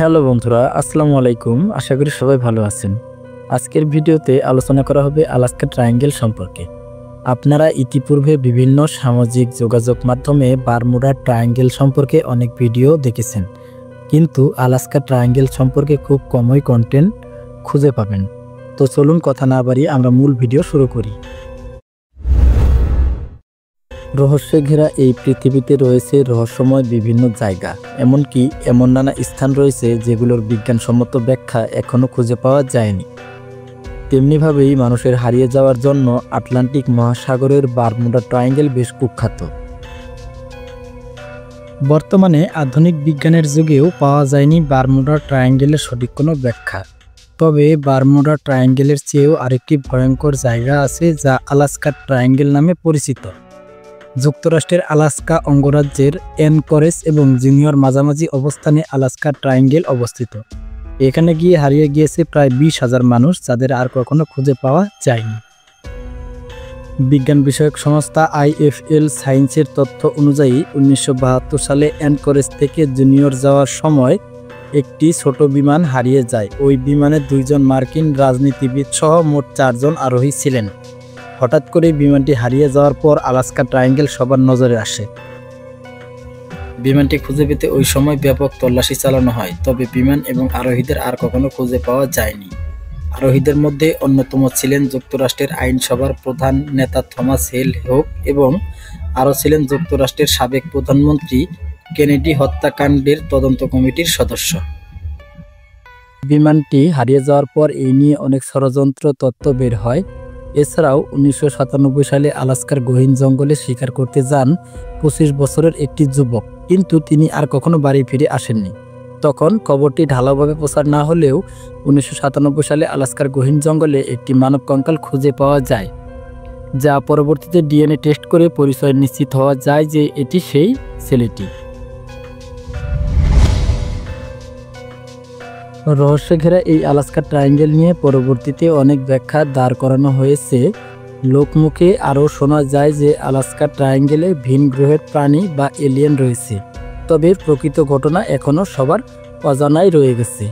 Hello বন্ধুরা, আসসালামু আলাইকুম। আশা করি সবাই ভালো আছেন। আজকের ভিডিওতে আলোচনা করা হবে আলাস্কা ট্রায়াঙ্গেল সম্পর্কে। আপনারা ইতিপূর্বে বিভিন্ন সামাজিক যোগাযোগ মাধ্যমে বারমুডা ট্রায়াঙ্গেল সম্পর্কে অনেক ভিডিও দেখেছেন, কিন্তু আলাস্কা ট্রায়াঙ্গেল সম্পর্কে খুব কমই কন্টেন্ট খুঁজে পাবেন। তো চলুন কথা না বাড়িয়ে আমরা মূল ভিডিও শুরু করি। রহস্যে ঘেরা এই পৃথিবীতে রয়েছে রহস্যময় বিভিন্ন জায়গা, এমনকি এমন নানা স্থান রয়েছে যেগুলোর বিজ্ঞানসম্মত ব্যাখ্যা এখনও খুঁজে পাওয়া যায়নি। তেমনিভাবেই মানুষের হারিয়ে যাওয়ার জন্য আটলান্টিক মহাসাগরের বারমুডা ট্রায়াঙ্গেল বেশ কুখ্যাত। বর্তমানে আধুনিক বিজ্ঞানের যুগেও পাওয়া যায়নি বারমুডা ট্রায়াঙ্গেলের সঠিক কোনো ব্যাখ্যা। তবে বারমুডা ট্রায়াঙ্গেলের চেয়েও আরেকটি ভয়ঙ্কর জায়গা আছে যা আলাস্কা ট্রায়াঙ্গেল নামে পরিচিত। যুক্তরাষ্ট্রের আলাস্কা অঙ্গরাজ্যের অ্যানকরেজ এবং জুনিয়র মাঝামাঝি অবস্থানে আলাস্কা ট্রায়াঙ্গেল অবস্থিত। এখানে গিয়ে হারিয়ে গিয়েছে প্রায় 20,000 মানুষ, যাদের আর কখনো খুঁজে পাওয়া যায়নি। বিজ্ঞান বিষয়ক সংস্থা IFL সায়েন্সের তথ্য অনুযায়ী 1972 সালে অ্যানকরেজ থেকে জুনিয়র যাওয়ার সময় একটি ছোট বিমান হারিয়ে যায়। ওই বিমানে 2 জন মার্কিন রাজনীতিবিদ সহ মোট 4 জন আরোহী ছিলেন। হঠাৎ করে বিমানটি হারিয়ে যাওয়ার পর আলাস্কা ট্রায়াঙ্গেল সবার নজরে আসে। বিমানটি খুঁজে পেতে ওই সময় ব্যাপক তল্লাশি চালানো হয়, তবে বিমান এবং আরোহীদের আর কখনো খুঁজে পাওয়া যায়নি। আরোহীদের মধ্যে অন্যতম ছিলেন যুক্তরাষ্ট্রের আইনসভার প্রধান নেতা থমাস হেল হোক এবং আরও ছিলেন যুক্তরাষ্ট্রের সাবেক প্রধানমন্ত্রী কেনেডি হত্যাকাণ্ডের তদন্ত কমিটির সদস্য। বিমানটি হারিয়ে যাওয়ার পর এই নিয়ে অনেক ষড়যন্ত্র তত্ত্ব বের হয়। এছাড়াও 1997 সালে আলাস্কার গহীন জঙ্গলে শিকার করতে যান 25 বছরের একটি যুবক, কিন্তু তিনি আর কখনো বাড়ি ফিরে আসেননি। তখন খবরটি ঢালাওভাবে প্রচার না হলেও 1997 সালে আলাস্কার গহীন জঙ্গলে একটি মানব কঙ্কাল খুঁজে পাওয়া যায়, যা পরবর্তীতে DNA টেস্ট করে পরিচয় নিশ্চিত হওয়া যায় যে এটি সেই ছেলেটি। রহস্য ঘেরা এই আলাস্কা ট্রায়াঙ্গেল নিয়ে পরবর্তীতে অনেক ব্যাখ্যা দাঁড় করানো হয়েছে। লোকমুখে আরও শোনা যায় যে আলাস্কা ট্রায়াঙ্গেলে ভিন গ্রহের প্রাণী বা এলিয়েন রয়েছে, তবে প্রকৃত ঘটনা এখনও সবার অজানাই রয়ে গেছে।